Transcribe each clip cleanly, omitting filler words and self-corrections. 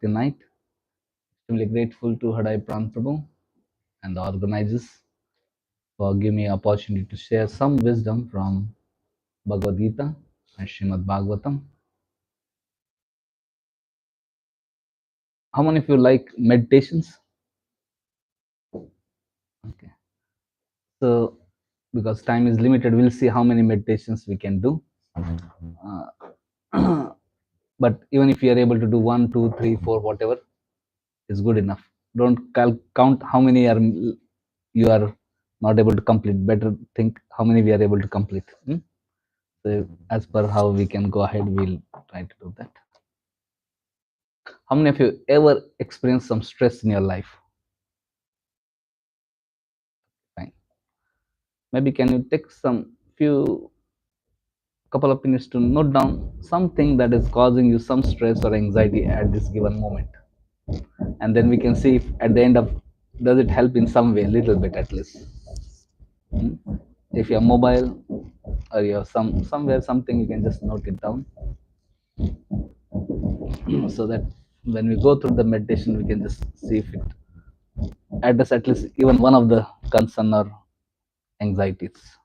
Bhakti Night. Extremely grateful to Hadai Pran Prabhu and the organizers for giving me opportunity to share some wisdom from Bhagavad Gita and Srimad Bhagavatam. How many of you like meditations? Okay. So, because time is limited, we'll see how many meditations we can do. But even if you are able to do 1, 2, 3, 4, whatever is good enough. Don't count how many are you are not able to complete. Better think how many we are able to complete. So as per how we can go ahead, we'll try to do that. How many of you ever experienced some stress in your life? Fine. Maybe can you take some few couple of minutes to note down something that is causing you some stress or anxiety at this given moment, and then we can see if at the end of does it help in some way, little bit at least. If you're mobile or you're somewhere something, you can just note it down so that when we go through the meditation we can just see if it address at least even one of the concern or anxieties.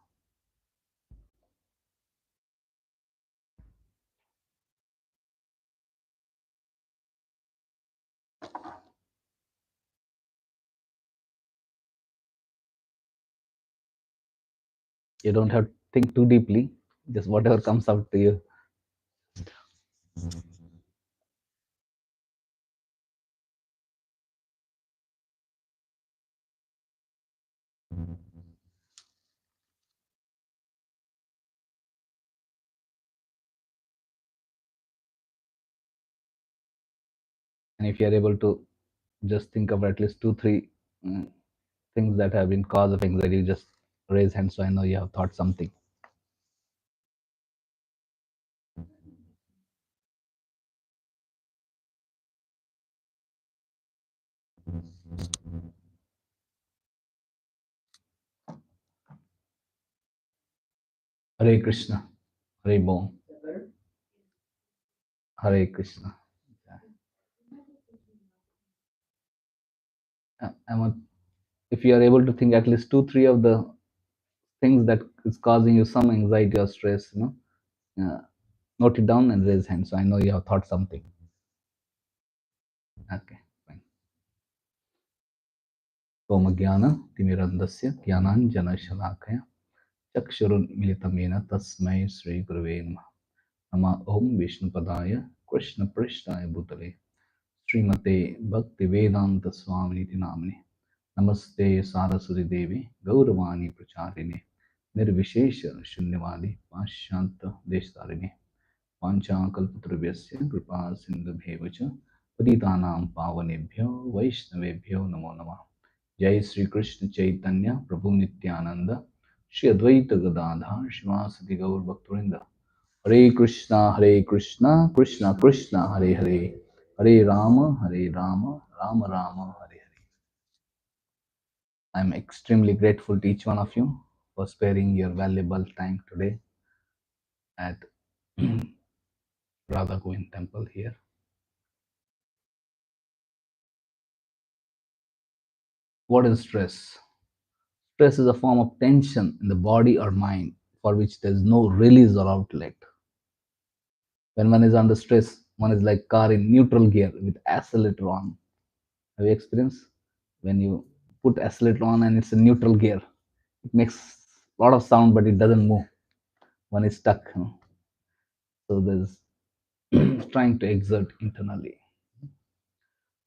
You don't have to think too deeply, just whatever comes out to you. And if you are able to just think of at least 2 3 mm, things that have been cause of anxiety, you just raise hands so I know you have thought something. Hare Krishna. Hare Bom. Hare Krishna. If you are able to think at least 2 3 of the things that is causing you some anxiety or stress, note it down and raise hand so I know you have thought something. Okay, fine. Om Jnana Timirandasya Jnananjana Shalakaya Chakshurunmilitamena Tasmai Sri Gurave Namaha. Nama Om Vishnupadaya Krishna Prishtaya Bhutale Srimate Bhakti Vedanta Swamini Namani Namaste Saraswati Devi Gauravani Pracharine Nirvishesha Shunyavadi Pashyanta Deshtarine Panchakalpatrubhyasya Kripa Sindhubheva Cha Patitanam Pavanebhyo Vaishnavebhyo Namo Namah. Jai Sri Krishna Chaitanya Prabhu Nityananda Shri Advaita Gadadhar Shivasati Gaur Bhaktarinda. Hare Krishna Krishna Krishna Hare Hare Hare Rama Rama Rama Hare Hare. I am extremely grateful to each one of you for sparing your valuable time today at Radha Govind Temple here. What is stress? Stress is a form of tension in the body or mind for which there is no release or outlet. When one is under stress, one is like car in neutral gear with accelerator on. Have you experienced? When you put accelerator on and it's a neutral gear, it makes a lot of sound, but it doesn't move. One is stuck. So there's trying to exert internally.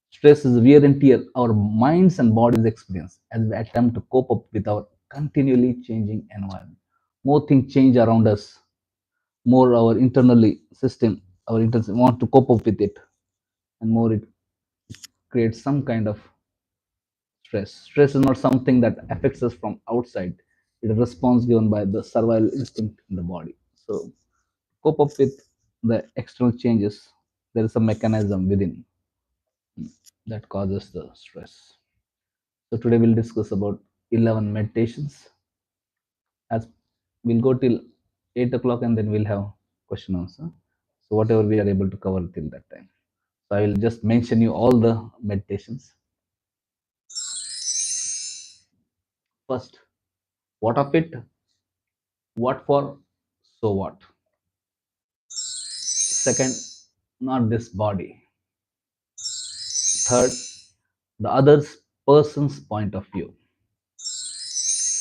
Stress is wear and tear our minds and bodies experience as we attempt to cope up with our continually changing environment. More things change around us, more our internally system, our internal want to cope up with it, and more it creates some kind of stress. Stress is not something that affects us from outside. It is a response given by the survival instinct in the body. So cope up with the external changes, there is a mechanism within that causes the stress. So today we'll discuss about 11 meditations. As we'll go till 8 o'clock and then we'll have question answer. So whatever we are able to cover till that time. So I will just mention you all the meditations. First, what of it? What for? So what? Second, not this body. Third, the other person's point of view.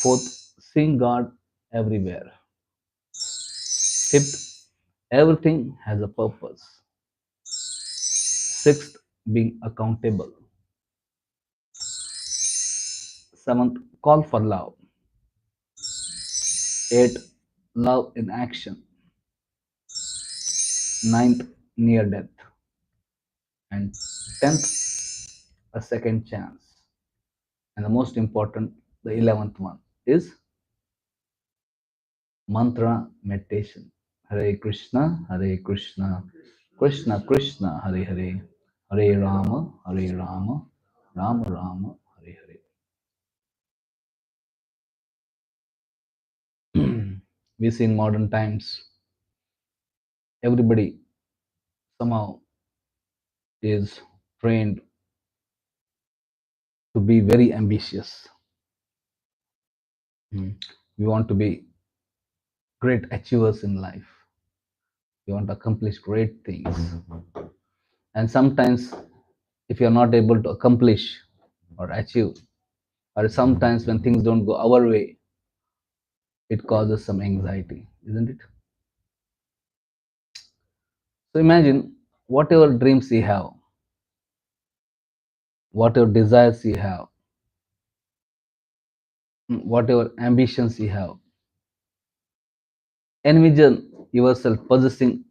Fourth, seeing God everywhere. Fifth, everything has a purpose. Sixth, being accountable. Seventh, call for love. Eighth, love in action. Ninth, near death. And tenth, a second chance. And the most important, the 11th one, is mantra meditation. Hare Krishna, Hare Krishna, Krishna Krishna, Hare Hare, Hare Rama, Hare Rama, Rama Rama, Hare Hare. We see in modern times, everybody somehow is trained to be very ambitious. Mm. We want to be great achievers in life. We want to accomplish great things. And sometimes, if you're not able to accomplish or achieve, or sometimes when things don't go our way, it causes some anxiety, isn't it? So imagine whatever dreams you have, whatever desires you have, whatever ambitions you have, envision yourself possessing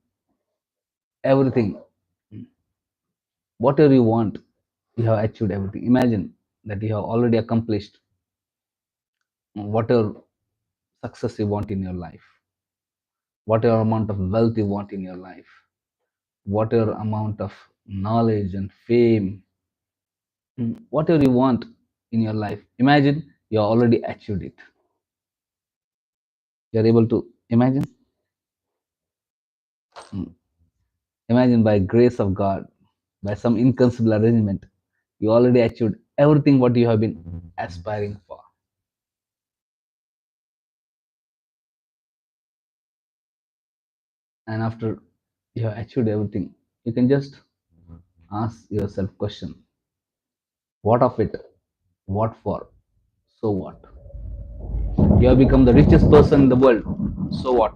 everything. Whatever you want, you have achieved everything. Imagine that you have already accomplished whatever success you want in your life, whatever amount of wealth you want in your life, whatever amount of knowledge and fame, whatever you want in your life. Imagine you have already achieved it. You are able to imagine. Imagine by grace of God, by some inconceivable arrangement, you already achieved everything what you have been aspiring for. And after you have achieved everything, you can just ask yourself question: what of it? What for? So what? You have become the richest person in the world. So what?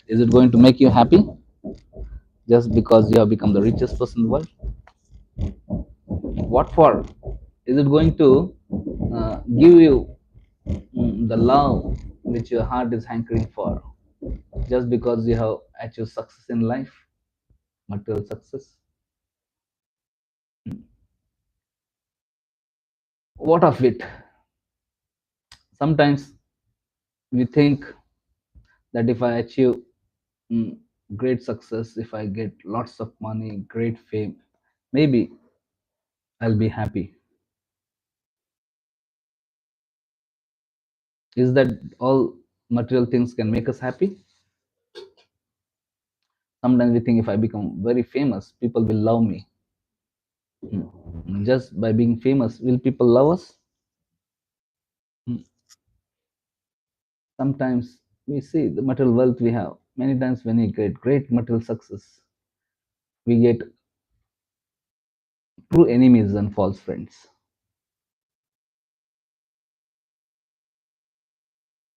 Is it going to make you happy just because you have become the richest person in the world? What for? Is it going to give you the love which your heart is hankering for just because you have achieved success in life, material success? What of it? Sometimes we think that if I achieve mm, great success, if I get lots of money, great fame, maybe I'll be happy. Is that all material things can make us happy? Sometimes we think if I become very famous, people will love me. Just by being famous, will people love us? Mm. Sometimes we see the material wealth we have. Many times when we get great material success, we get true enemies and false friends.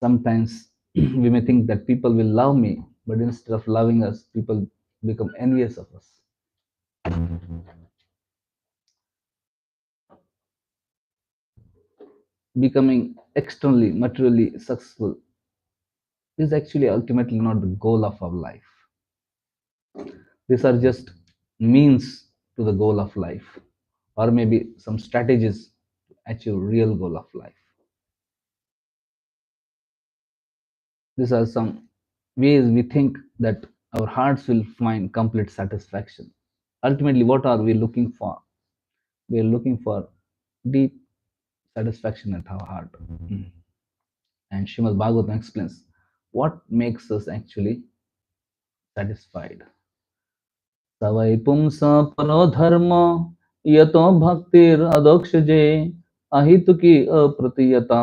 Sometimes we may think that people will love me, but instead of loving us, people become envious of us. Becoming externally, materially successful is actually ultimately not the goal of our life. These are just means to the goal of life, or maybe some strategies to achieve real goal of life. These are some ways we think that our hearts will find complete satisfaction. Ultimately, what are we looking for? We are looking for deep satisfaction at our heart. And Srimad Bhagavatam explains what makes us actually satisfied. सवै पुंस परो धर्म यतो भक्तिर अदोक्षजे अहितुकी अप्रतीयता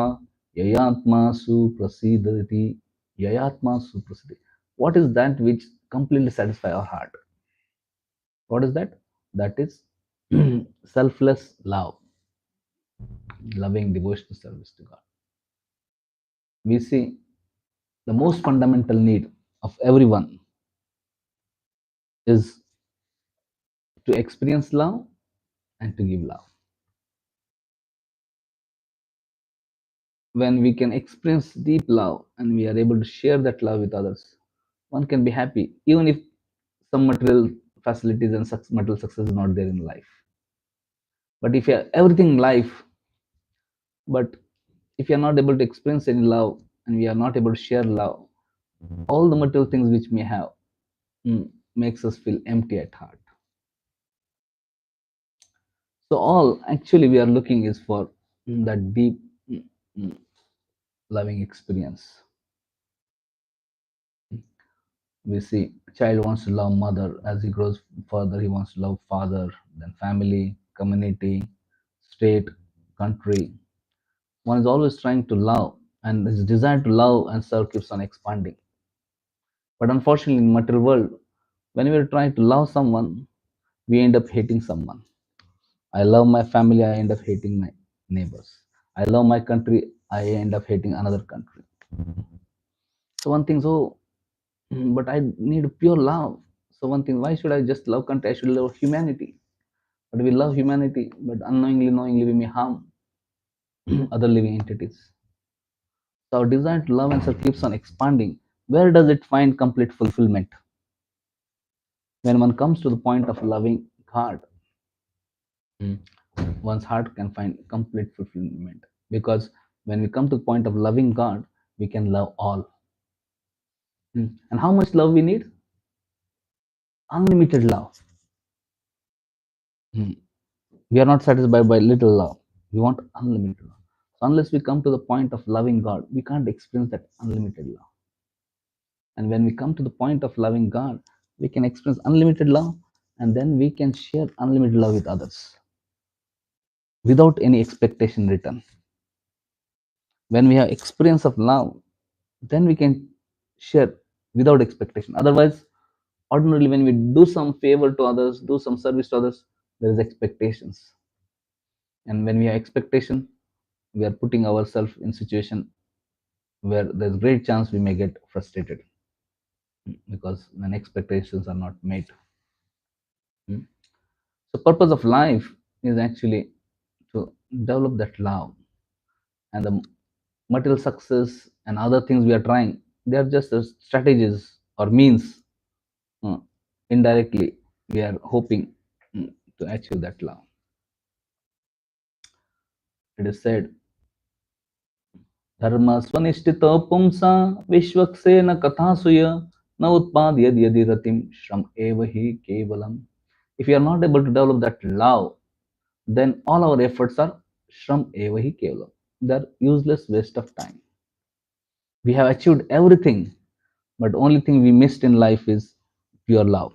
ययात्मा सुप्रसिद्धति yayatma suprasiddhi. What is that which completely satisfy our heart? What is that? That is selfless love, loving devotional service to God. We see the most fundamental need of everyone is to experience love and to give love. When we can experience deep love and we are able to share that love with others, one can be happy, even if some material facilities and material success is not there in life. But if you have everything in life, but if you are not able to experience any love and we are not able to share love, all the material things which we have makes us feel empty at heart. So all actually we are looking is for that deep mm, loving experience. We see child wants to love mother. As he grows further, he wants to love father, then family, community, state, country. One is always trying to love, and his desire to love and serve keeps on expanding. But unfortunately, in material world, when we are trying to love someone, we end up hating someone. I love my family, I end up hating my neighbors. I love my country, I end up hating another country. So one thinks, oh, but I need pure love. So one thing, why should I just love country? I should love humanity. But we love humanity, but unknowingly, knowingly, we may harm other living entities. So our desire to love and serve keeps on expanding. Where does it find complete fulfillment? When one comes to the point of loving God, mm, one's heart can find complete fulfillment. Because when we come to the point of loving God, we can love all. And how much love we need? Unlimited love. Mm. We are not satisfied by little love. We want unlimited love. So unless we come to the point of loving God, we can't experience that unlimited love. And when we come to the point of loving God, we can experience unlimited love, and then we can share unlimited love with others without any expectation return. When we have experience of love, then we can share without expectation. Otherwise, ordinarily when we do some favor to others, do some service to others, there is expectations. And when we have expectation, we are putting ourselves in situation where there's great chance we may get frustrated because when expectations are not met. Mm. So purpose of life is actually to develop that love, and the material success and other things we are trying, they are just strategies or means. uh, Indirectly we are hoping to achieve that love. It is said, धर्म स्वनिष्ठित पुंसा विश्वक्सेन कथासुय न उत्पाद्यद यदि रतिम श्रम एव हि केवलम. If you are not able to develop that love, then all our efforts are shram eva hi kevalam. They're useless waste of time. We have achieved everything, but only thing we missed in life is pure love.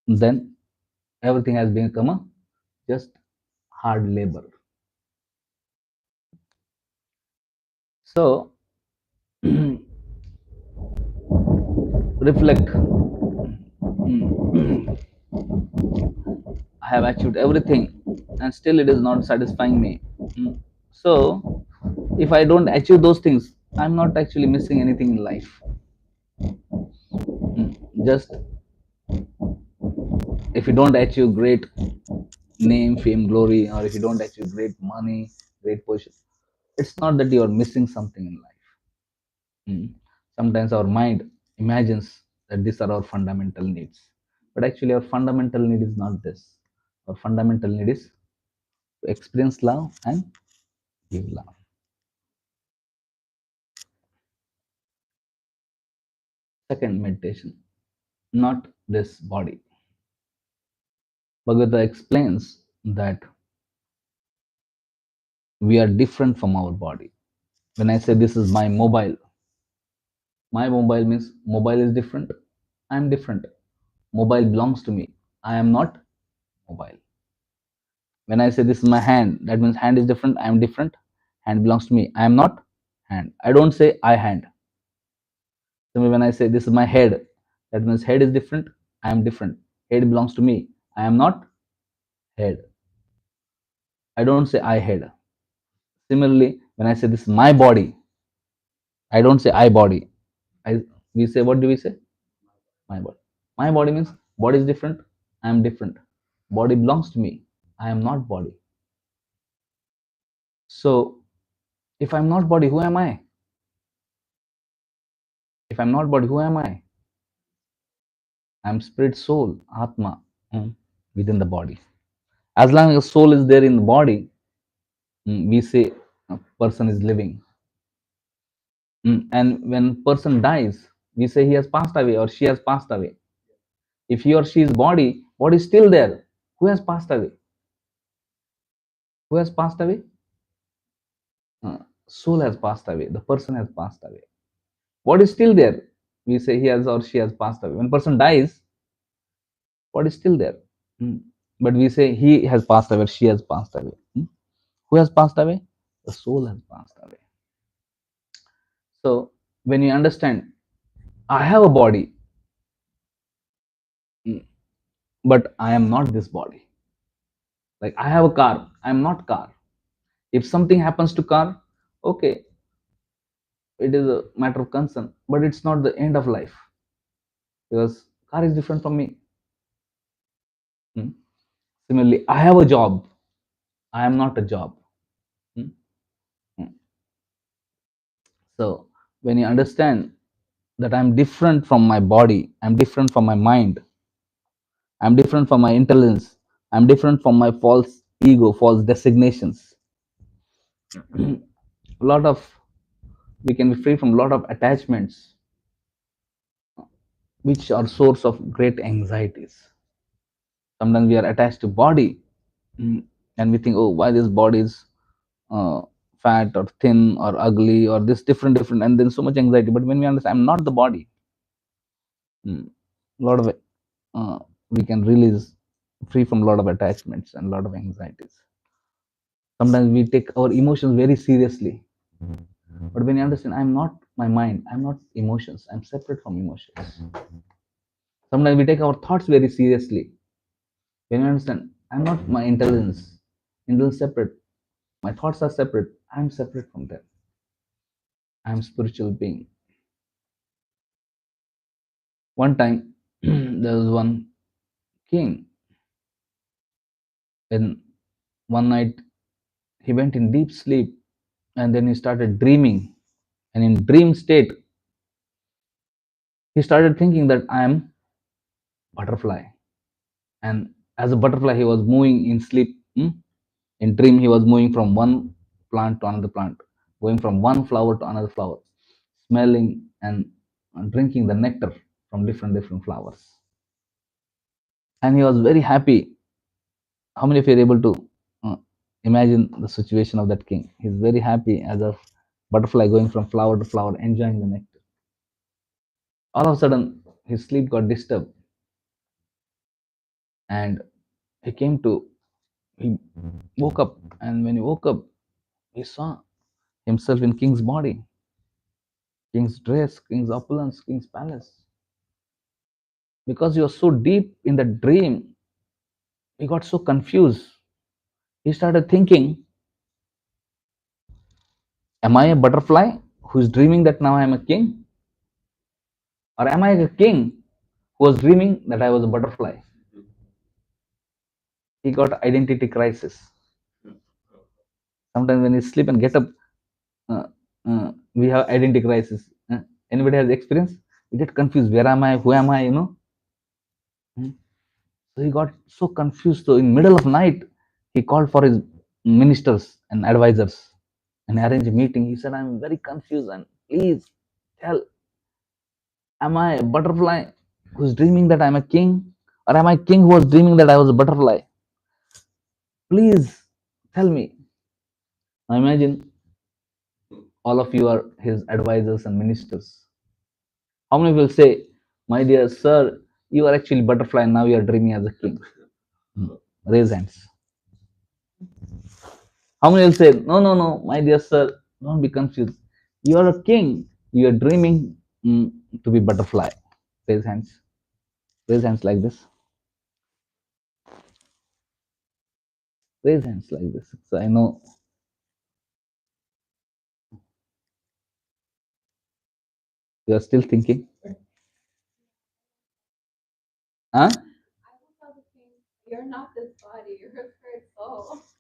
Then everything has become a just hard labor. So reflect. I have achieved everything, and still it is not satisfying me. So if I don't achieve those things, I'm not actually missing anything in life. Just if you don't achieve great name, fame, glory, or if you don't achieve great money, great position, it's not that you are missing something in life. Sometimes our mind imagines that these are our fundamental needs, but actually, our fundamental need is not this. Our fundamental need is to experience love and give love. Second, meditation, not this body. Bhagavad explains that we are different from our body. When I say this is my mobile means mobile is different, I'm different. Mobile belongs to me. I am not mobile. When I say this is my hand, that means hand is different. I am different. Hand belongs to me. I am not hand. I don't say I hand. So when I say this is my head, that means head is different. I am different. Head belongs to me. I am not head. I don't say I head. Similarly, when I say this is my body, I don't say I body. We say, what do we say? My body. My body means body is different. I am different. Body belongs to me. I am not body. So if I'm not body, who am I? If I'm not body, who am I? I'm spirit, soul, Atma, within the body. As long as soul is there in the body, we say a person is living. And when person dies, we say he has passed away or she has passed away. If he or she's body is still there. Who has passed away? Who has passed away? Soul has passed away. The person has passed away. What is still there? We say he has or she has passed away. When person dies, what is still there? But we say he has passed away, she has passed away. Who has passed away? The soul has passed away. So when you understand, I have a body, but I am not this body. Like I have a car, I am not car. If something happens to car, okay, it is a matter of concern, but it's not the end of life because car is different from me. Similarly, I have a job, I am not a job. So when you understand that I'm different from my body, I'm different from my mind, I'm different from my intelligence, I'm different from my false ego, false designations. A lot of we can be free from a lot of attachments which are source of great anxieties. Sometimes we are attached to body, and we think, oh, why this body is uh, fat or thin or ugly or this different, and then so much anxiety. But when we understand I'm not the body, a lot of we can release free from a lot of attachments and a lot of anxieties. Sometimes we take our emotions very seriously, but when you understand I'm not my mind, I'm not emotions, I'm separate from emotions. Sometimes we take our thoughts very seriously. When you understand I'm not my intelligence separate, my thoughts are separate, I'm separate from them, I'm spiritual being. One time there was one king, and one night he went in deep sleep, and then he started dreaming, and in dream state he started thinking that I am butterfly, and as a butterfly he was moving in sleep. In dream he was moving from one plant to another plant, going from one flower to another flower, smelling and drinking the nectar from different flowers, and he was very happy. How many of you are able to uh, imagine the situation of that king? He's very happy as a butterfly going from flower to flower, enjoying the nectar. All of a sudden his sleep got disturbed, and he came to he woke up, and when he woke up he saw himself in king's body, king's dress, king's opulence, king's palace. Because he was so deep in the dream, he got so confused. He started thinking, am I a butterfly who's dreaming that now I am a king? Or am I a king who was dreaming that I was a butterfly? He got identity crisis. Sometimes when you sleep and get up, uh, we have identity crisis. Anybody has experience? You get confused. Where am I? Who am I? So he got so confused. So in middle of night, he called for his ministers and advisors and arranged a meeting. He said, I'm very confused and please tell, am I a butterfly who's dreaming that I'm a king? Or am I king who was dreaming that I was a butterfly? Please tell me. Now imagine all of you are his advisors and ministers. How many will say, my dear sir, You are actually butterfly, and now you are dreaming as a king. Hmm. Raise hands. How many will say, no, no, no, my dear sir, don't be confused. You are a king. You are dreaming to be butterfly. Raise hands. Raise hands like this. Raise hands like this. So I know you are still thinking. Huh?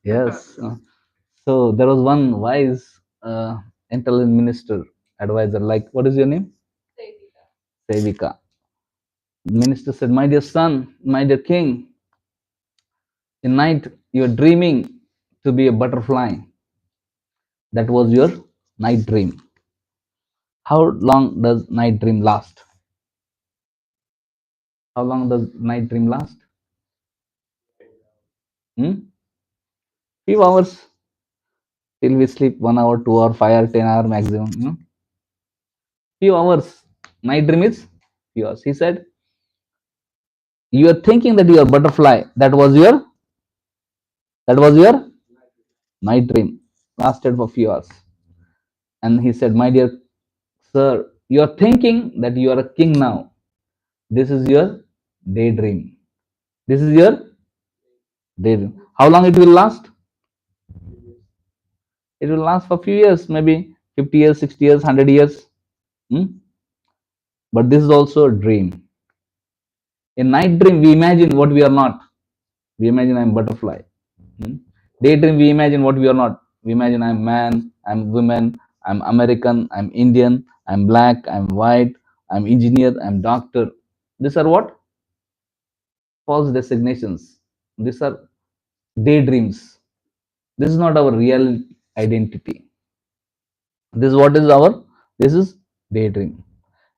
Yes. So there was one wise, intelligent minister advisor. Like, what is your name? Sevika. Minister said, "My dear son, my dear king, in night you are dreaming to be a butterfly. That was your night dream. How long does night dream last? How long does night dream last? Hmm? Few hours till we sleep, 1 hour, 2 hour, 5 hour, 10 hour maximum. Few hours. Night dream is few hours. He said, you are thinking that you are butterfly. That was your night dream. Lasted for few hours. And he said, my dear sir, you are thinking that you are a king now. This is your daydream. This is your daydream. How long it will last? It will last for few years, maybe 50 years, 60 years, 100 years. Hmm? But this is also a dream. In night dream, we imagine what we are not. We imagine I'm butterfly. Hmm? Daydream, we imagine what we are not. We imagine I'm man, I'm woman, I'm American, I'm Indian, I'm black, I'm white, I'm engineer, I'm doctor. These are what? False designations. These are daydreams. This is not our real identity. This is what is our, this is daydream.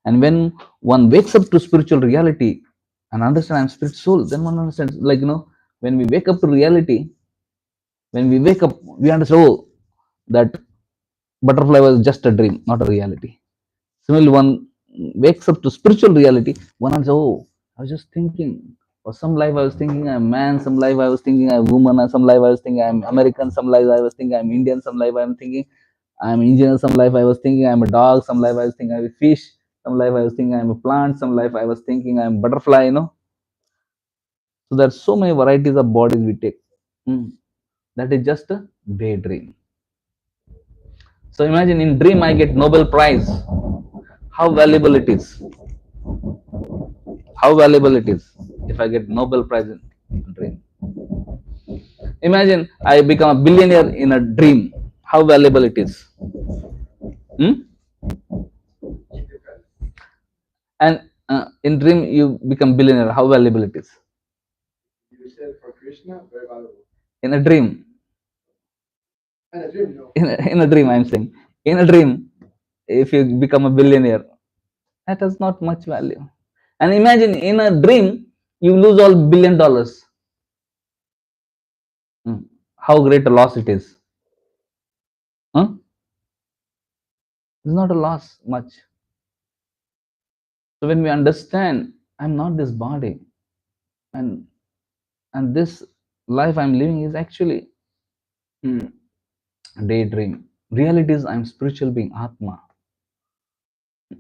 And when one wakes up to spiritual reality and understand I'm spirit soul, then one understands, like, when we wake up to reality, when we wake up, we understand, oh, that butterfly was just a dream, not a reality. Similarly, one wakes up to spiritual reality, one understands, oh, I was just thinking, or some life I was thinking I'm man, some life I was thinking I'm woman, and some life I was thinking I'm American, some life I was thinking I'm Indian, some life I'm thinking I'm engineer, some life I was thinking I'm a dog, some life I was thinking I'm a fish, some life I was thinking I'm a plant, some life I was thinking I'm a butterfly. So there's so many varieties of bodies we take. Hmm. That is just a daydream. So imagine in dream I get Nobel Prize. How valuable it is. How valuable it is if I get Nobel Prize in dream. Imagine I become a billionaire in a dream. How valuable it is. Hmm? And in dream you become billionaire. How valuable it is. In a dream. In a dream, I'm saying. In a dream, if you become a billionaire, that has not much value. And imagine in a dream, you lose all $1 billion. Hmm. How great a loss it is. Huh? It's not a loss much. So when we understand, I'm not this body, and this life I'm living is actually hmm, daydream. Reality is I'm spiritual being, Atma,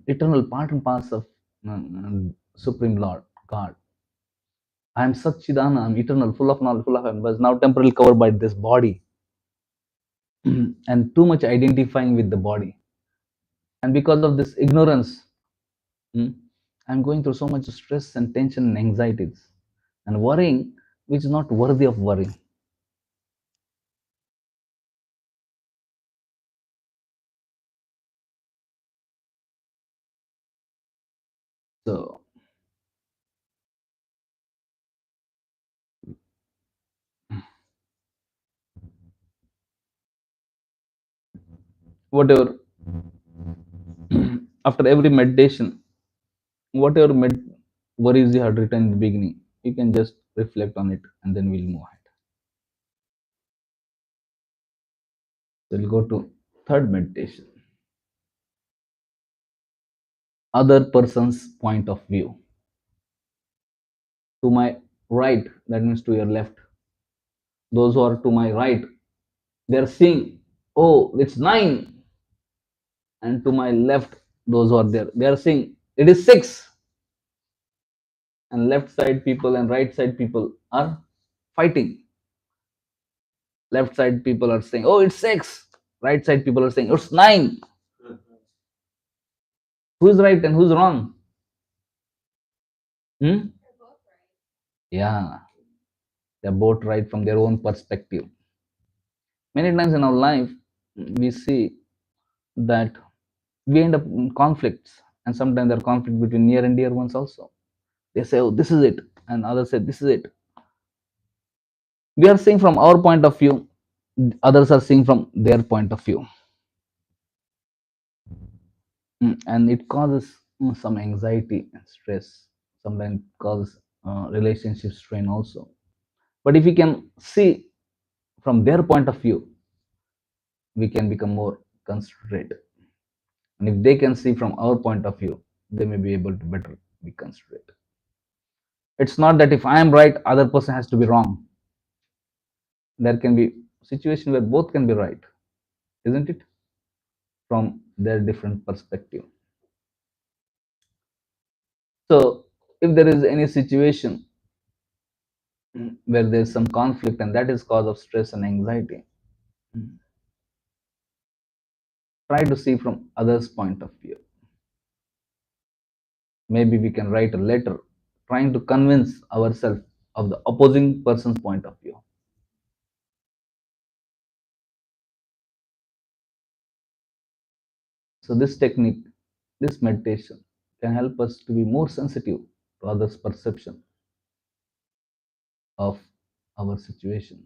eternal part and parcel of Supreme Lord, God. I am Satchidana, I am eternal, full of knowledge, full of heaven, but now temporarily covered by this body and too much identifying with the body. And because of this ignorance, I'm going through so much stress and tension and anxieties and worrying, which is not worthy of worrying. So, whatever, after every meditation, whatever worries you had written in the beginning, you can just reflect on it and then we'll move ahead. So, we'll go to third meditation, other person's point of view. To my right, that means to your left. Those who are to my right, they are seeing, oh, it's 9. And to my left, those who are there, they are seeing, it is 6. And left side people and right side people are fighting. Left side people are saying, oh, it's 6. Right side people are saying, it's 9. Who's right and who's wrong? Hmm? Yeah, they're both right from their own perspective. Many times in our life, we see that we end up in conflicts, and sometimes there are conflicts between near and dear ones also. They say, oh, this is it, and others say, this is it. We are seeing from our point of view, others are seeing from their point of view. And it causes some anxiety and stress. Sometimes it causes relationship strain also. But if we can see from their point of view, we can become more considerate. And if they can see from our point of view, they may be able to better be considerate. It's not that if I am right, other person has to be wrong. There can be situation where both can be right, isn't it? From their different perspective. So if there is any situation where there is some conflict and that is cause of stress and anxiety, try to see from others' point of view. Maybe we can write a letter trying to convince ourselves of the opposing person's point of view. So this technique, this meditation can help us to be more sensitive to others' perception of our situation.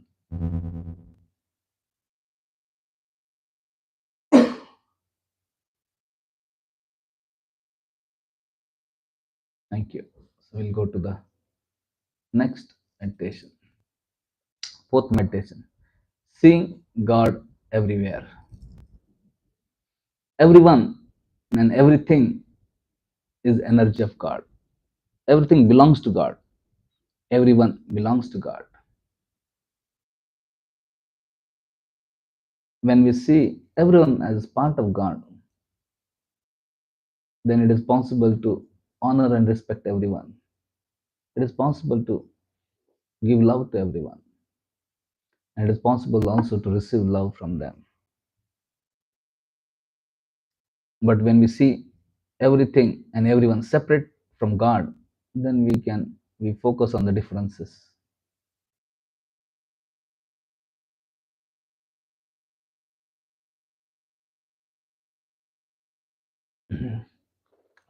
Thank you. So we'll go to the next meditation. Fourth meditation. Seeing God everywhere. Everyone and everything is energy of God. Everything belongs to God. Everyone belongs to God. When we see everyone as part of God, then it is possible to honor and respect everyone. It is possible to give love to everyone. And it is possible also to receive love from them. But when we see everything and everyone separate from God, then we focus on the differences.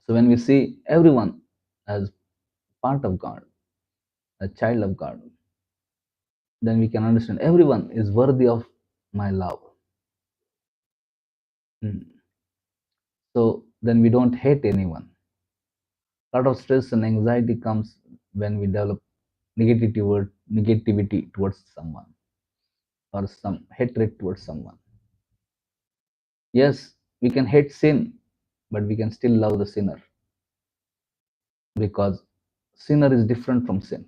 So when we see everyone as part of God, a child of God, then we can understand everyone is worthy of my love. Hmm. So then we don't hate anyone. A lot of stress and anxiety comes when we develop negativity towards someone or some hatred towards someone. Yes, we can hate sin, but we can still love the sinner because sinner is different from sin.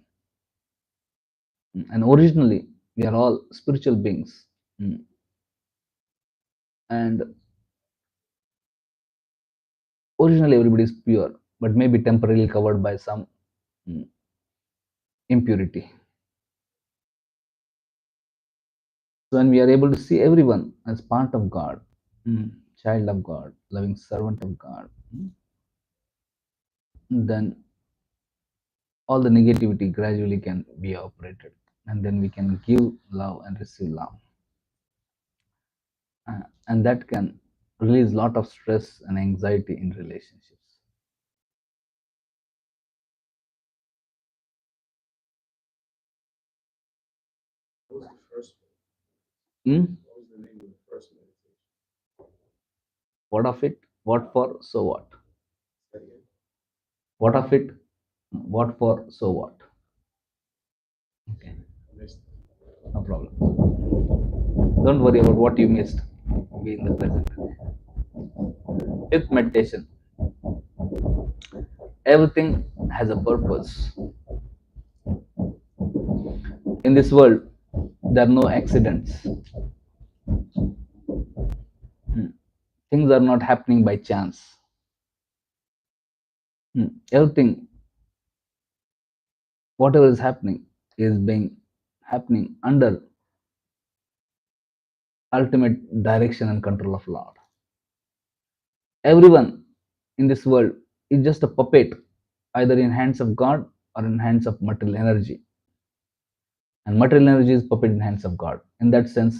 And originally, we are all spiritual beings. Mm. And originally, everybody is pure, but maybe temporarily covered by some mm, impurity. So when we are able to see everyone as part of God, mm, child of God, loving servant of God, then all the negativity gradually can be operated, and then we can give love and receive love. And that can release a lot of stress and anxiety in relationships. What was the first one? Hmm? What was the name of the first meditation? What of it? What for? So what? Say it again. What of it? What for? So what? Okay, I missed it. no problem. Don't worry about what you missed. Be in the present. Fifth meditation. Everything has a purpose. In this world, there are no accidents. Things are not happening by chance. Everything, whatever is happening, is being happening under ultimate direction and control of Lord. Everyone in this world is just a puppet, either in hands of God or in hands of material energy. And material energy is puppet in hands of God. In that sense,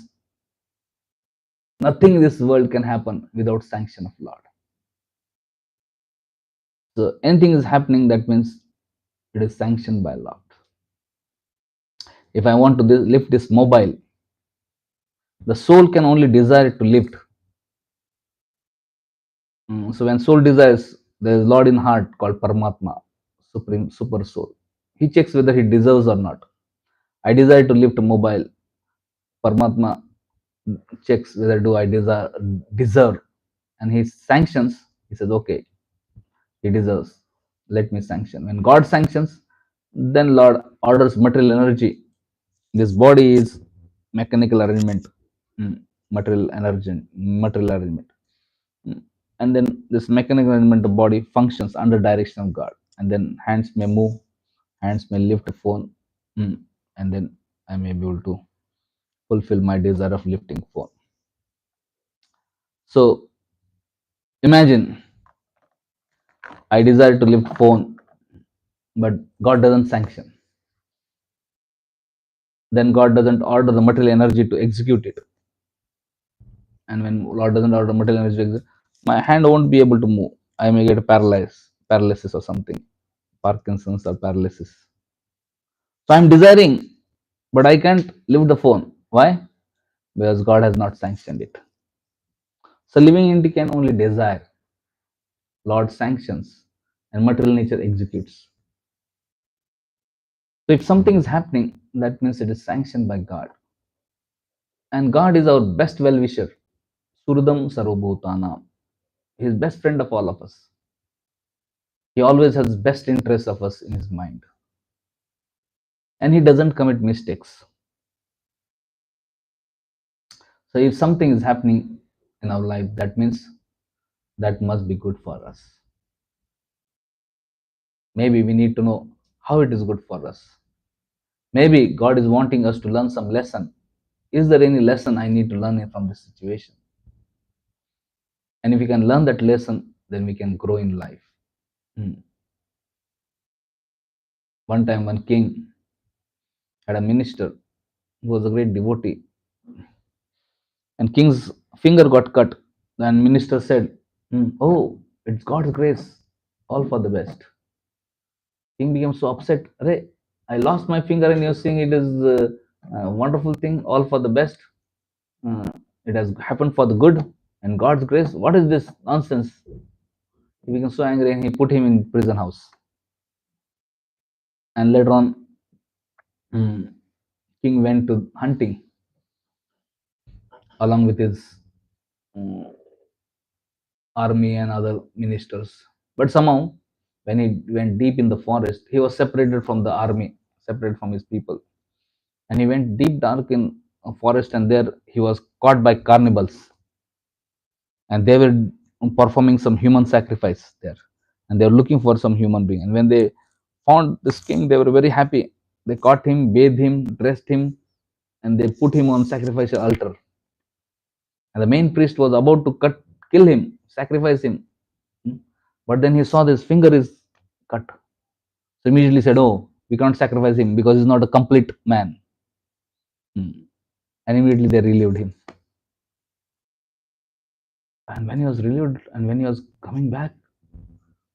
nothing in this world can happen without sanction of Lord. So anything is happening, that means it is sanctioned by Lord. If I want to lift this mobile, the soul can only desire it to lift. So when soul desires, there is Lord in heart called Paramatma, Supreme Super Soul. He checks whether he deserves or not. I desire to lift a mobile. Paramatma checks whether do I deserve, and he sanctions. He says, okay, he deserves. Let me sanction. When God sanctions, then Lord orders material energy. This body is mechanical arrangement, material arrangement. And then this mechanical arrangement of body functions under direction of God. And then hands may move, hands may lift a phone, and then I may be able to fulfill my desire of lifting phone. So imagine I desire to lift phone, but God doesn't sanction. Then God doesn't order the material energy to execute it. And when Lord doesn't order material energy to execute, my hand won't be able to move. I may get paralysis or something, Parkinson's or paralysis. So I'm desiring, but I can't lift the phone. Why? Because God has not sanctioned it. So living entity can only desire. Lord sanctions, and material nature executes. So if something is happening, that means it is sanctioned by God. And God is our best well-wisher. Surdam Sarvabhutanam. He is best friend of all of us. He always has best interest of us in his mind. And he doesn't commit mistakes. So if something is happening in our life, that means that must be good for us. Maybe we need to know how it is good for us. Maybe God is wanting us to learn some lesson. Is there any lesson I need to learn from this situation? And if we can learn that lesson, then we can grow in life. One time, one king had a minister who was a great devotee, and king's finger got cut. And minister said, "Oh, it's God's grace, all for the best." King became so upset. Arey, I lost my finger, and you're saying it is a wonderful thing, all for the best. Uh, it has happened for the good and God's grace. What is this nonsense? He became so angry, and he put him in prison house. And later on, mm, king went to hunting along with his mm, army and other ministers. But somehow, when he went deep in the forest, he was separated from the army, separated from his people. And he went deep dark in a forest, and there he was caught by cannibals. And they were performing some human sacrifice there. And they were looking for some human being. And when they found this king, they were very happy. They caught him, bathed him, dressed him, and they put him on sacrificial altar. And the main priest was about to kill him, sacrifice him. But then he saw this finger is cut. So immediately said, "Oh, we can't sacrifice him because he's not a complete man." And immediately they relieved him. And when he was relieved and when he was coming back,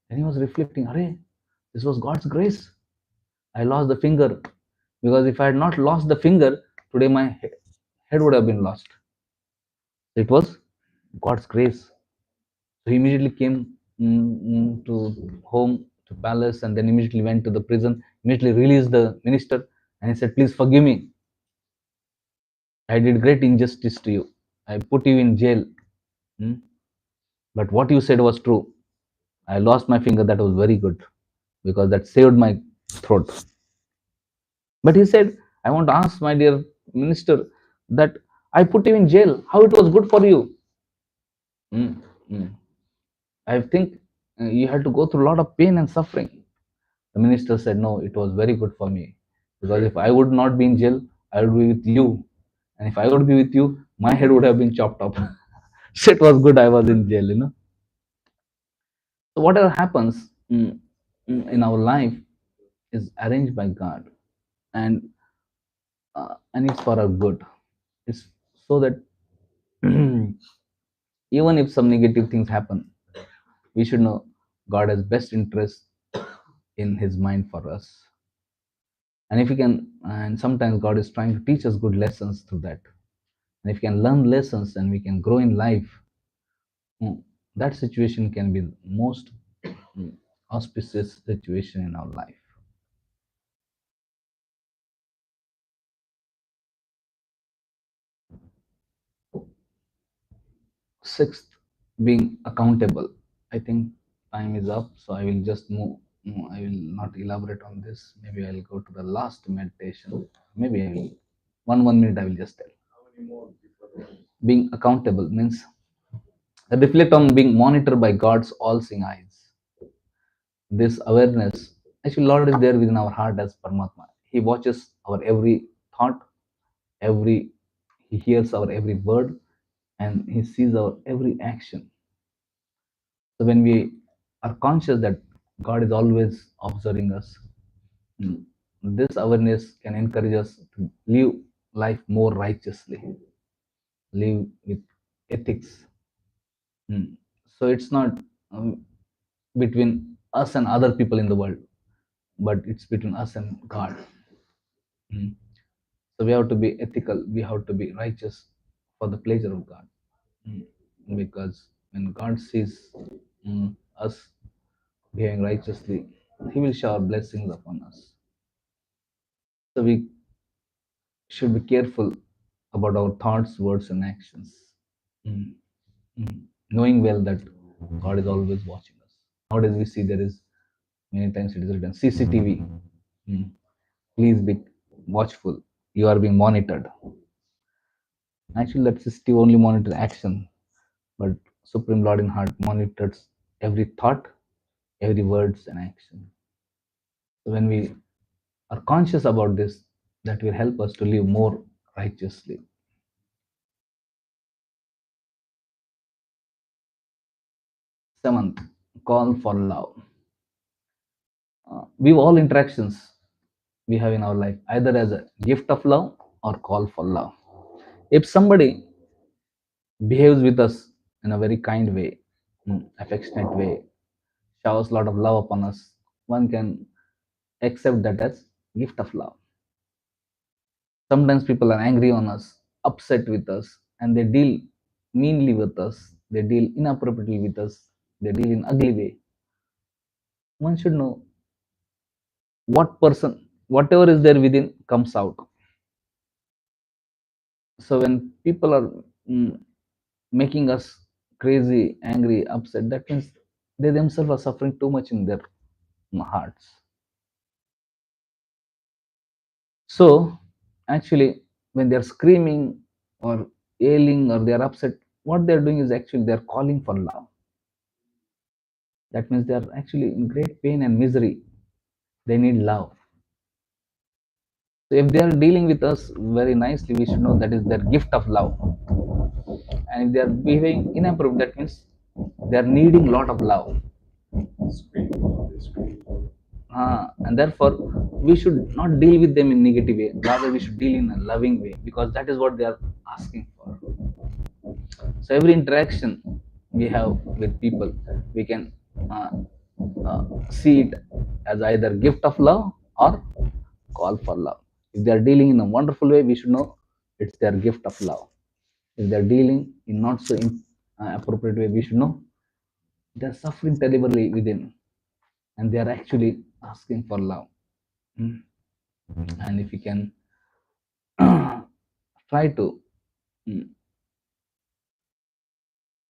then he was reflecting, Array, this was God's grace. I lost the finger because if I had not lost the finger, today my head would have been lost. It was God's grace. So he immediately came to home, to palace, and then immediately went to the prison, immediately released the minister, and he said, "Please forgive me. I did great injustice to you. I put you in jail. But what you said was true. I lost my finger. That was very good because that saved my throat." But he said, I want to ask my dear minister that I put you in jail. How it was good for you? Mm, mm. I think you had to go through a lot of pain and suffering. The minister said, no, it was very good for me. Because if I would not be in jail, I would be with you. And if I would be with you, my head would have been chopped off. So it was good I was in jail. So whatever happens in our life is arranged by God. And it's for our good. It's so that even if some negative things happen, we should know God has best interest in His mind for us. And if we can, and sometimes God is trying to teach us good lessons through that. And if we can learn lessons and we can grow in life, mm, that situation can be the most auspicious situation in our life. Sixth, being accountable. I think time is up, so I will just move. I will not elaborate on this. Maybe I'll go to the last meditation. Maybe I will. One minute. I will just tell. Being accountable means reflect on being monitored by God's all-seeing eyes. This awareness, actually, Lord is there within our heart as Paramatma. He watches our every thought, every. He hears our every word, and He sees our every action. So when we are conscious that God is always observing us, mm, this awareness can encourage us to live life more righteously, live with ethics. So it's not between us and other people in the world, but it's between us and God. Mm. So we have to be ethical, we have to be righteous for the pleasure of God. Mm. Because when God sees us behaving righteously, He will shower blessings upon us. So we should be careful about our thoughts, words, and actions. Mm, Knowing well that God is always watching us. Nowadays, we see there is many times it is written CCTV. Mm, Please be watchful. You are being monitored. Actually, that CCTV only monitors action, but Supreme Lord in Heart monitors every thought, every words and action. So when we are conscious about this, that will help us to live more righteously. Seventh, call for love. View all interactions we have in our life either as a gift of love or call for love. If somebody behaves with us in a very kind way, affectionate way, showers a lot of love upon us, one can accept that as gift of love. Sometimes people are angry on us, upset with us, and they deal meanly with us, they deal inappropriately with us, they deal in ugly way. One should know what person, whatever is there within comes out. So when people are making us crazy, angry, upset, that means they themselves are suffering too much in their hearts. So actually, when they are screaming or yelling or they are upset, what they are doing is actually they are calling for love. That means they are actually in great pain and misery. They need love. So if they are dealing with us very nicely, we should know that is their gift of love. And if they are behaving inappropriate, that means they are needing lot of love. And therefore, we should not deal with them in negative way. Rather, we should deal in a loving way because that is what they are asking for. So every interaction we have with people, we can uh, see it as either gift of love or call for love. If they are dealing in a wonderful way, we should know it's their gift of love. If they are dealing in not so appropriate way, we should know they are suffering terribly within, and they are actually asking for love. Mm. And if we can try to mm,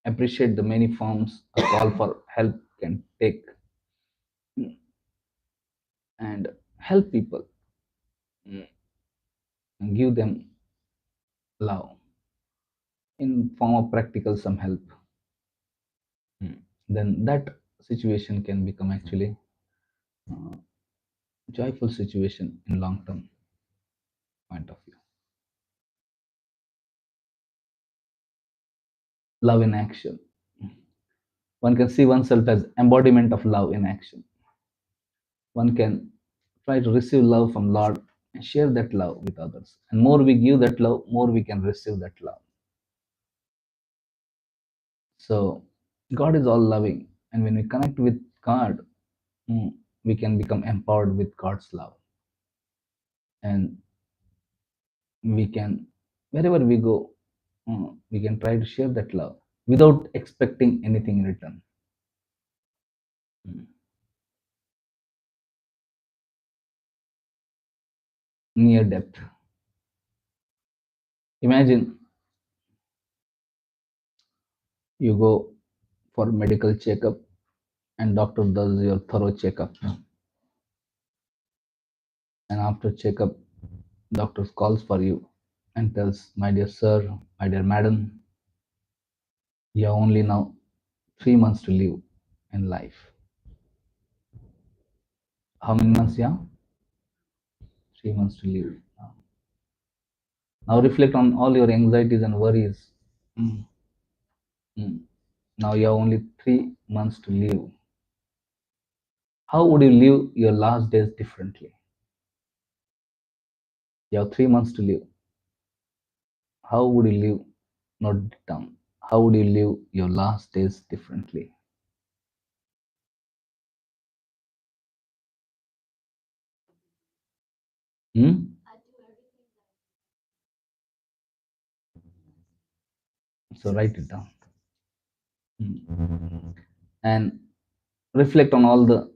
appreciate the many forms a call for help can take and help people, and give them love in form of practical some help. Then that situation can become actually joyful situation in long term point of view. Love in action. One can see oneself as embodiment of love in action. One can try to receive love from Lord and share that love with others. And more we give that love, more we can receive that love. So God is all loving. And when we connect with God, we can become empowered with God's love. And we can, wherever we go, we can try to share that love without expecting anything in return. Mm. Near death. Imagine you go for medical checkup and doctor does your thorough checkup, and after checkup doctor calls for you and tells, my dear sir, my dear madam, you have only now 3 months to live in life. How many months? Yeah, 3 months to live. Now reflect on all your anxieties and worries. Mm, mm. Now you have only 3 months to live. How would you live your last days differently? You have 3 months to live. How would you live? Not down. How would you live your last days differently? Hmm? So write it down. Hmm. And reflect on all the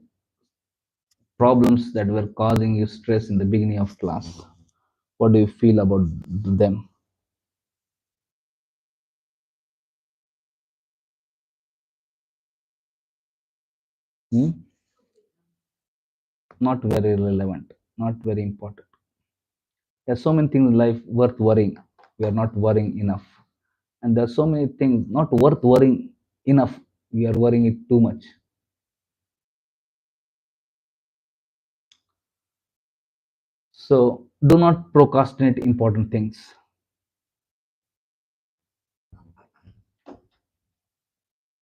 problems that were causing you stress in the beginning of class. What do you feel about them? Hmm? Not very relevant, not very important. There's so many things in life worth worrying. We are not worrying enough. And there are so many things not worth worrying enough. We are worrying it too much. So do not procrastinate important things.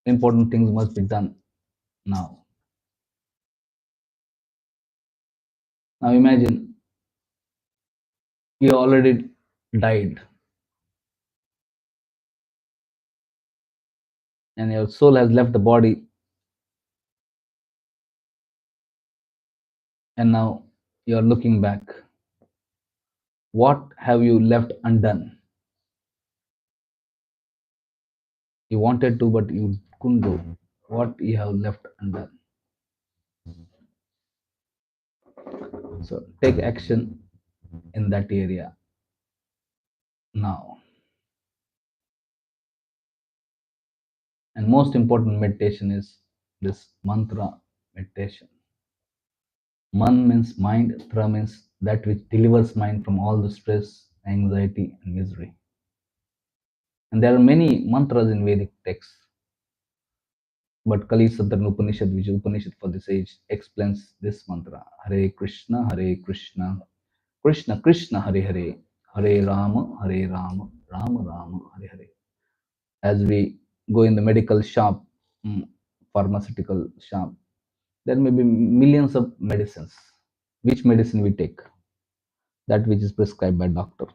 Important things must be done now. Now imagine you already died and your soul has left the body, and now you are looking back. What have you left undone? You wanted to, but you couldn't do. What you have left undone. So take action in that area now. And most important meditation is this mantra meditation. Man means mind, tra means that which delivers mind from all the stress, anxiety, and misery. And there are many mantras in Vedic texts, but Kali Sadharana Upanishad, which is Upanishad for this age, explains this mantra: Hare Krishna, Krishna Krishna, Hare Hare, Hare Rama, Rama Rama, Hare Hare. As we go in the medical shop, pharmaceutical shop, there may be millions of medicines. Which medicine we take? That which is prescribed by doctor.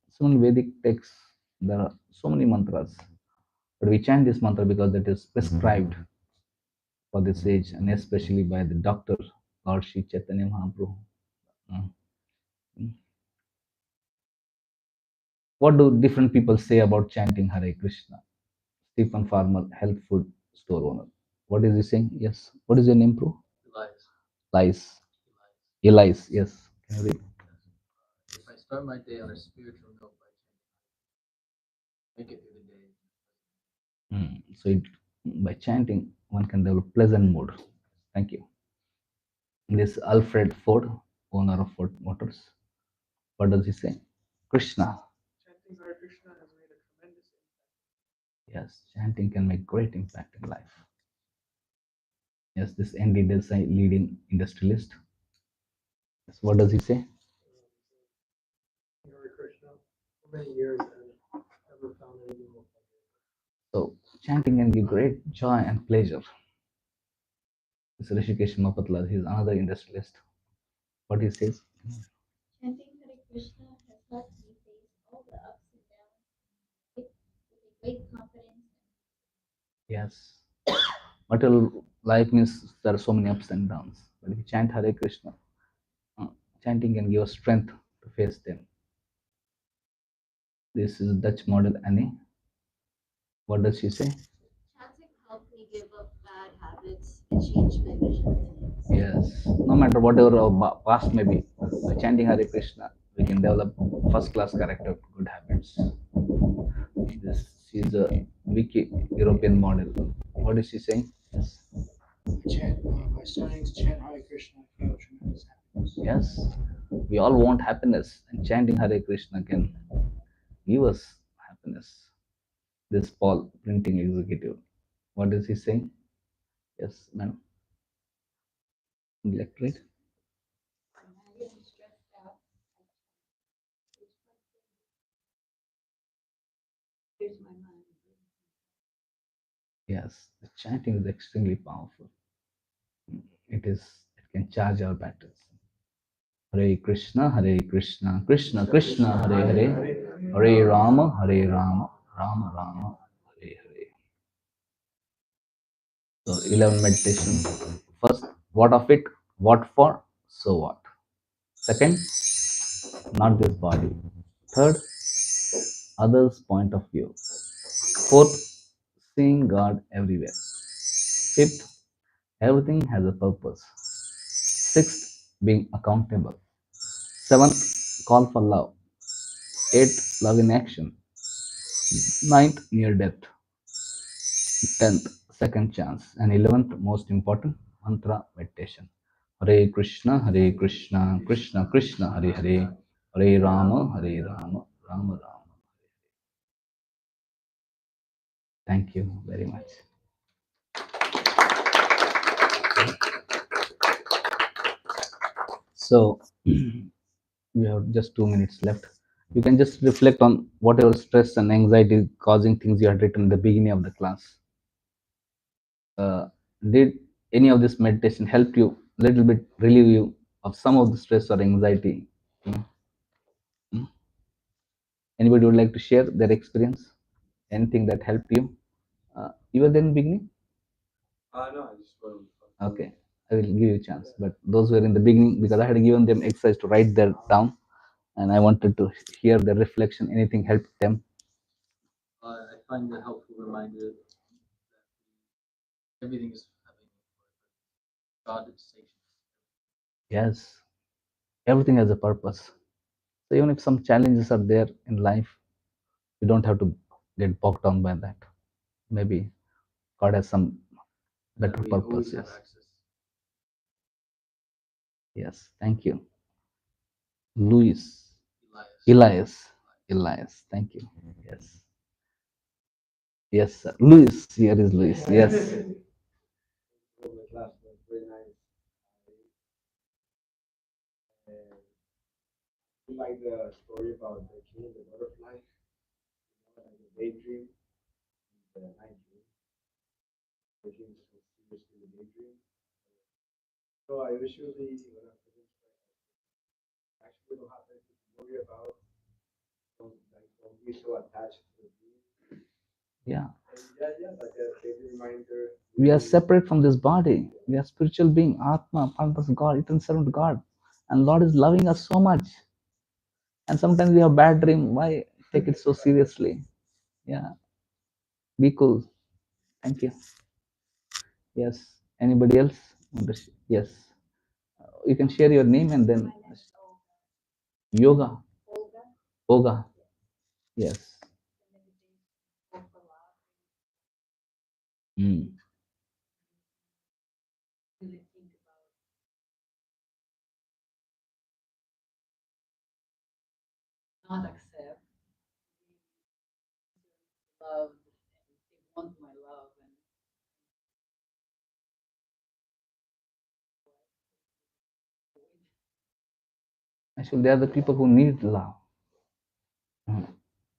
So in Vedic texts, there are so many mantras, but we chant this mantra because it is prescribed for this age, and especially by the doctor, Lord Shri Chaitanya Mahaprabhu. Mm. What do different people say about chanting Hare Krishna? Stephen Farmer, health food store owner. What is he saying? Yes. What is your name, bro? Elias. Lies. Elias. Yes. Can you read? If I start my day on a spiritual note by make it through the day. So by chanting, one can develop pleasant mood. Thank you. This Alfred Ford, owner of Ford Motors. What does he say? Krishna. Chanting Hare Krishna has made a tremendous impact. Yes, chanting can make great impact in life. Yes, this ND Desai, leading industrialist. Yes, what does he say? Hare Krishna for many years and never found anything more pleasurable. So, chanting can give great joy and pleasure. This Rishikesh Mapatla, he is another industrialist. What he says? Chanting Hare Krishna has helped me face all the ups and downs with a great confidence. Yes. Material life means there are so many ups and downs. But if you chant Hare Krishna, uh, chanting can give us strength to face them. This is Dutch model Annie. What does she say? Chanting helped me give up bad habits and change my vision of things. Yes. No matter whatever our past may be, by chanting Hare Krishna, we can develop first class character, good habits. This she's a wiki European model. What is she saying? Yes. By starting to chant Hare Krishna, I feel tremendous happiness. Yes. We all want happiness, and chanting Hare Krishna can give us happiness. This Paul, printing executive. What is he saying? Yes, madam. Electorate. When I'm getting stressed out, I clears my mind. Yes, the chanting is extremely powerful. It is. It can charge our batteries. Hare Krishna, Hare Krishna, Krishna Krishna, Hare Hare, Hare Rama, Hare Rama, Rama Rama, Hare Hare. So 11 meditation. First, what of it? What for? So what? Second, not this body. Third, others' point of view. Fourth, seeing God everywhere. Fifth, everything has a purpose. Sixth, being accountable. Seventh, call for love. Eighth, love in action. Ninth, near death. 10th, second chance. And 11th, most important, mantra meditation. Hare Krishna, Hare Krishna, Krishna Krishna, Hare Hare, Hare Rama, Hare Rama, Rama Rama. Thank you very much. So, we have just 2 minutes left. You can just reflect on whatever stress and anxiety causing things you had written in the beginning of the class. Did any of this meditation help you a little bit relieve you of some of the stress or anxiety? Hmm? Hmm? Anybody would like to share their experience? Anything that helped you? You were there in the beginning? No, I just wrote. Okay, I will give you a chance. But those were in the beginning because I had given them exercise to write their down, and I wanted to hear their reflection. Anything helped them? I find a helpful reminder that everything is having God is safe. Yes, everything has a purpose. So even if some challenges are there in life, you don't have to get bogged down by that. Maybe God has some better We purpose. always have Yes. access. Yes. Thank you. Louis. Elias. Elias. Elias. Thank you. Yes. Yes, sir. Louis. Here is Louis. Yes. The class was very nice. And I like the story about the king and the butterfly, like the daydream, the night dream. The king so seriously the daydream. So I usually, when I'm feeling stressed, actually don't have anything to worry about. Don't be so attached to the dream. Yeah. And yeah, like a daily reminder. We are separate from this body. We are spiritual being, Atma, part of God, eternal servant of God. And Lord is loving us so much. And sometimes we have bad dream. Why take it so seriously? Yeah. Be cool. Thank you. Yes. Anybody else? Yes. You can share your name and then yoga. Yoga. Yes. Mm. not accept, loved, and they want my love, and Actually, they are the people who need love.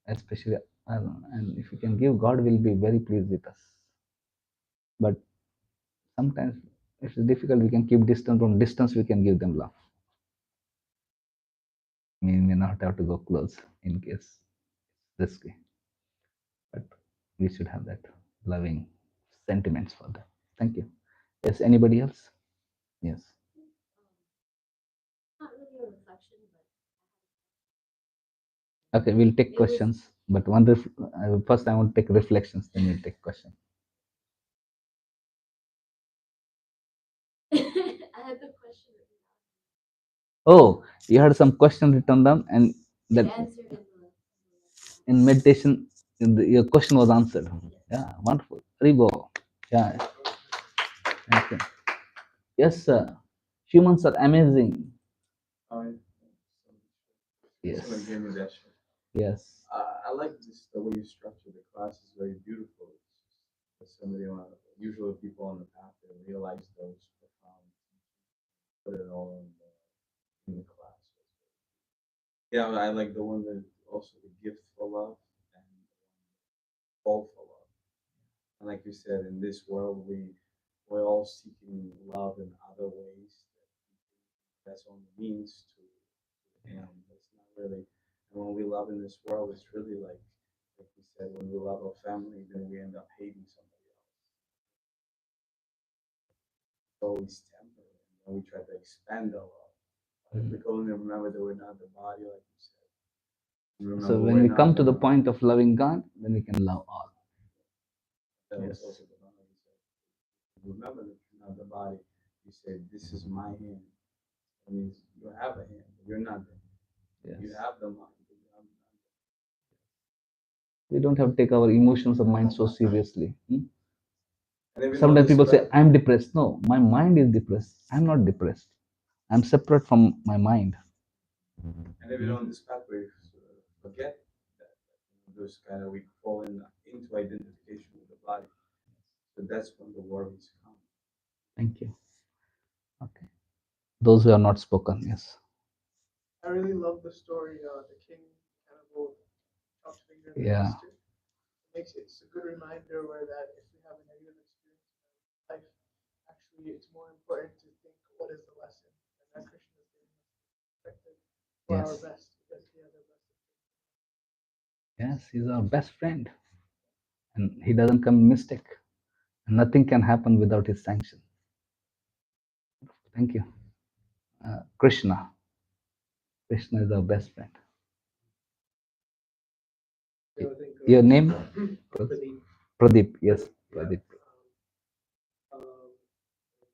Especially, and if we can give, God will be very pleased with us. But sometimes it's difficult. We can keep distance. From distance, we can give them love. We may not have to go close in case it's risky, but we should have that loving sentiments for them. Thank you. Yes, anybody else? Yes. Not really a reflection, but Okay, we'll take questions. But first, I want to take reflections. Then we'll take questions. I had the question written down. Oh, you had some question written down, and The that answer in the in meditation, your question was answered. Yeah, wonderful. Ribo. Yeah. Thank you. Yes, sir. Humans are amazing. Oh, Yes. someone gave me that shit. Yes. I like this the way you structure the class is very beautiful. It's just somebody on usually people on the path they realize those profound put it all in the class. Yeah, I like the one that also the gift for love and fall for love. And like you said, in this world we're all seeking love in other ways. That's only means to the end. It's not really. And when we love in this world, it's really like we said, when we love our family, then we end up hating somebody else. It's always temporary, and then we try to expand our love. If we can only remember that we're not the body, like you said. Remember So when we come to the point of loving God, then we can love all. that was Yes. also the one you said. Remember that you're not the body. You say, "This is my hand." It means you have a hand, but you're not the hand. Yes. You have the mind, but you have not. We don't have to take our emotions or mind so seriously. And even Sometimes this people say, fact- I'm depressed. No, my mind is depressed. I'm not depressed. I'm separate from my mind. and even on this path, we forget that those kind of we fall into identification with the body. So that's when the worries come. Thank you. Okay. Those who have not spoken, yes. I really love the story, the king kind of will talk finger in the Yeah. master. It's a good reminder where that if we have a negative experience in life, actually it's more important to think what is the lesson, and that Krishna is giving us perspective for Yes. our best, because he has our best. Yes, he's our best friend. And he doesn't come mistake. Nothing can happen without his sanction. Thank you. Krishna. Krishna is our best friend. So I think, Your name? Pradeep. Pradeep. Yes, Yeah. Pradeep. I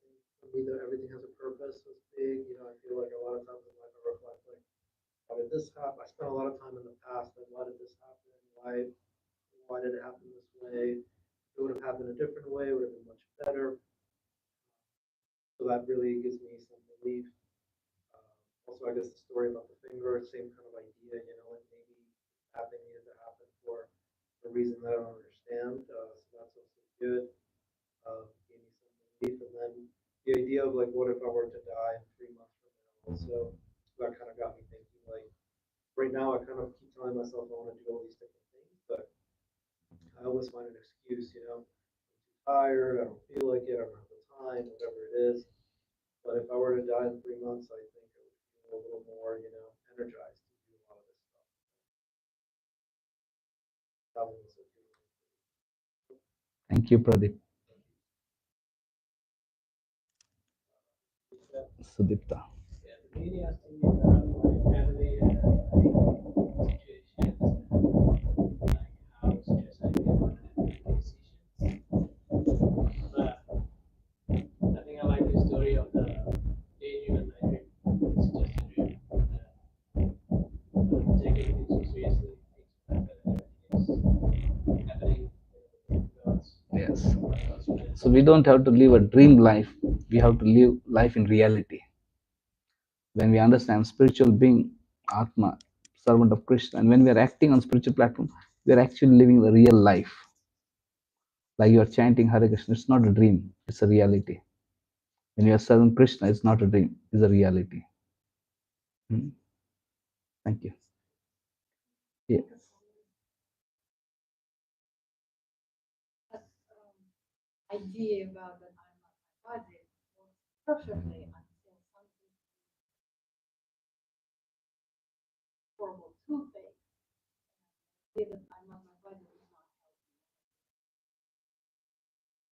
think for me, that everything has a purpose. Was big. You know, I feel like a lot of times in life I reflect like, why did this happen? I spent a lot of time in the past. Like, why did this happen? Why did it happen this way? If it would have happened a different way, it would have been much better. So that really gives me some relief. Also, I guess the story about the finger, same kind of idea. You know, like maybe that thing needed to happen for a reason that I don't understand. So that's also good. Gave me some relief. And then the idea of like, what if I were to die in 3 months from now? Also, that kind of got me thinking. Like right now, I kind of keep telling myself I want to do all these different things, but I always find an excuse. You know, I'm too tired. I don't feel like it. I don't have the time. Whatever it is. But if I were to die in 3 months, I think I would feel a little more, you know, energized to do a lot of this stuff. Traveling is a dream. Thank you, Pradeep. Sudipta. Yeah, the media asking me about my family and situations, like how stressed I get when I make decisions. But I think I like the story of the daydream and night dream. It's just a dream. Don't take anything so seriously. Things will happen and everything is happening. God's Yes. God's plan. So we don't have to live a dream life. We have to live life in reality. When we understand spiritual being, Atma, servant of Krishna. And when we are acting on spiritual platform, we are actually living the real life. Like you are chanting Hare Krishna, it's not a dream, it's a reality. When you are serving Krishna, it's not a dream, it's a reality. Hmm. Thank you. Yeah. That idea about that I'm not my body works perfectly until something horrible toothache. See that I'm not my body is not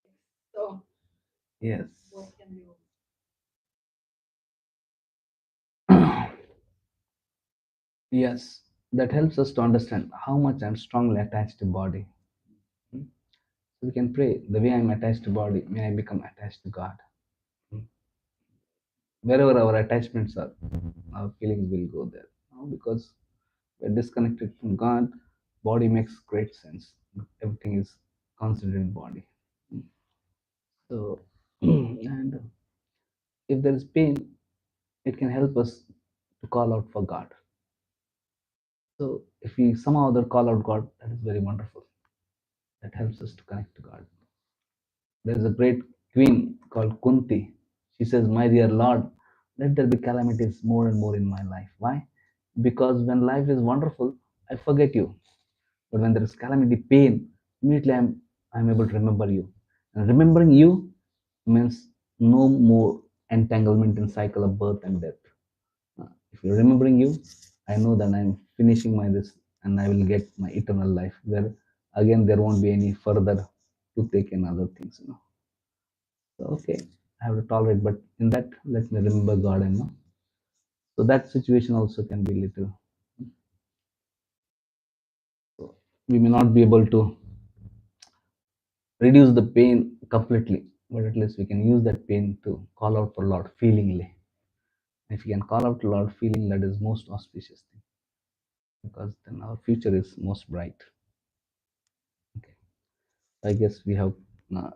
helping. So Yes. what can you? Yes. That helps us to understand how much I'm strongly attached to body. Hmm. So we can pray the way I'm attached to body, may I become attached to God. Hmm. Wherever our attachments are, our feelings will go there. Because we're disconnected from God, body makes great sense. Everything is considered in body. Hmm. So, and if there is pain, it can help us to call out for God. So, if we somehow or other call out God, that is very wonderful. That helps us to connect to God. There is a great queen called Kunti. She says, "My dear Lord, let there be calamities more and more in my life." Why? Because when life is wonderful, I forget you. But when there is calamity, pain, immediately I'm able to remember you. And remembering you means no more entanglement in cycle of birth and death. If you're remembering you, I know that I'm finishing my this and I will get my eternal life. Where again there won't be any further toothache and other things. So okay, I have to tolerate, but in that let me remember God. So that situation also can be little. So we may not be able to reduce the pain completely, but at least we can use that pain to call out for Lord feelingly. If you can call out to Lord feeling, that is most auspicious thing because then our future is most bright. Okay. I guess we have. Uh,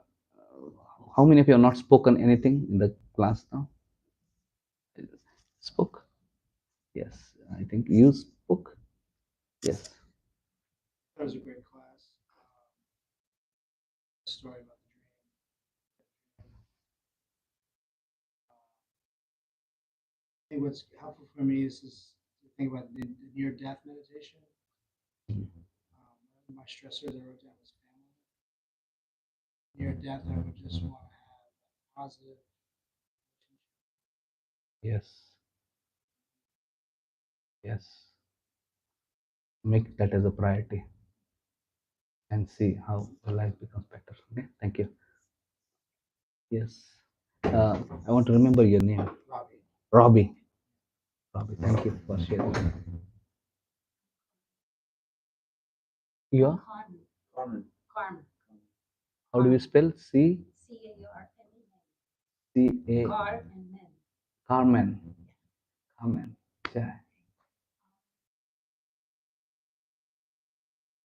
how many of you have not spoken anything in the class now? Spoke? Yes. I think you spoke. Yes. That was a great class. Story about the dream. I think what's helpful for me is to think about the near death meditation. My stressors I wrote down was family. Near death, I would just want to have a positive Yes. Yes. Make that as a priority and see how your life becomes better. Okay. Thank you. Yes. I want to remember your name. Robbie. Robbie. Robbie. Thank you for sharing. You are? Carmen. Carmen. Carmen. How do you spell? CARMEN. C A Car and men. Carmen. Carmen. Yeah.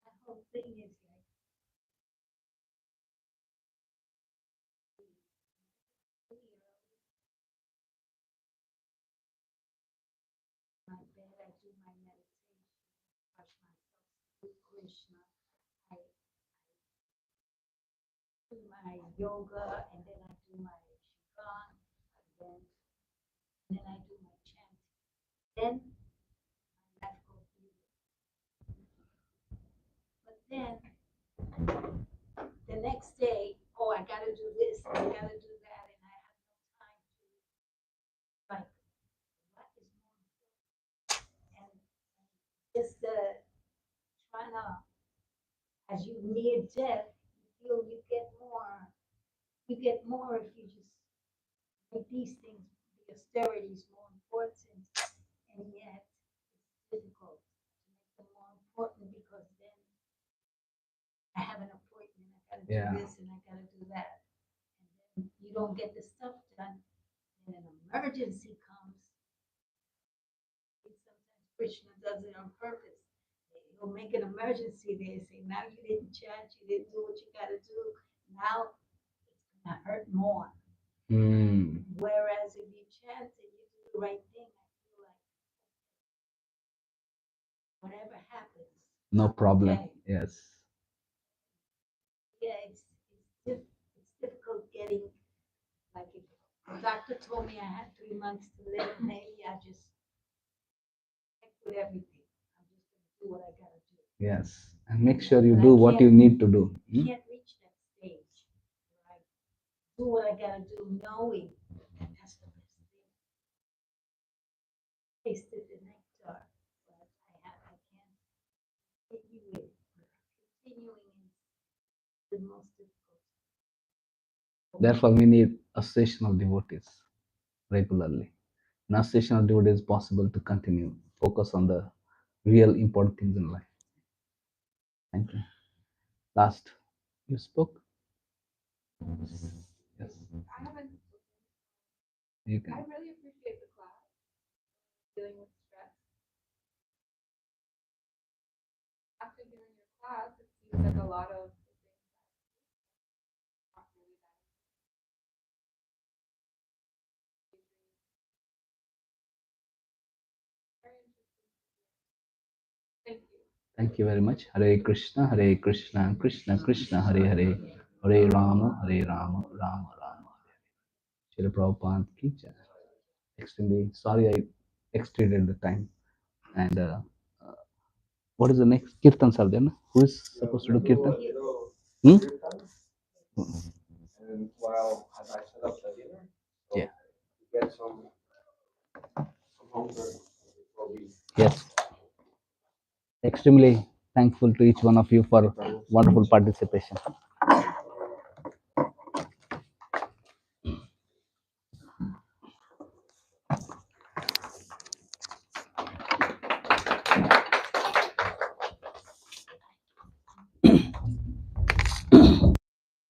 The whole thing is like my bed, I do my meditation, brush myself with Krishna. I do my yoga and then I do my qigong and then I do my chanting. Then my life goes easy. But then the next day, oh, I gotta do this, I gotta do that, and I have no time to like what is more important. And just trying to, as you near death, you feel you get more if you just make these things, the austerity is more important, and yet it's difficult to make them more important because then I have an appointment, I gotta do Yeah. this and I gotta do that. And then you don't get the stuff done, and an emergency comes. And sometimes Krishna does it on purpose. He'll make an emergency. They say, now you didn't chant, you didn't do what you gotta do. Now it's gonna hurt more. Hmm. Whereas if you chant and you do the right thing, I feel like whatever happens. No I'm problem. okay. Yes. Yeah, it's difficult getting, like, if the doctor told me I had 3 months to live, maybe I just heck with everything. I'm just gonna do what I gotta do. Yes. And make sure you But do I what you can't- need to do. Can't reach that stage, right? Do what I gotta do, knowing that that's the best thing. Tasted the nectar, but I can't continue it. Continuing is the most difficult. Therefore, we need association of devotees regularly. In association of devotees, it's possible to continue, focus on the real important things in life. Thank you. Last, you spoke? Yes, I haven't. you I can. really appreciate the class dealing with stress. After hearing your class, it seems like a lot of the things that are not really that very interesting. Thank you. Thank you very much. Hare Krishna, Krishna Krishna, Hare Hare, Hare Rama, Rama, Rama Rama. Srila Prabhupada ki jai. Extremely sorry I extended the time. And what is the next? Kirtan sir then? Who is supposed to do Kirtan? Hmm? And while as I set up the dinner, so Yeah. get some hunger before we. Yes. Extremely thankful to each one of you for wonderful participation.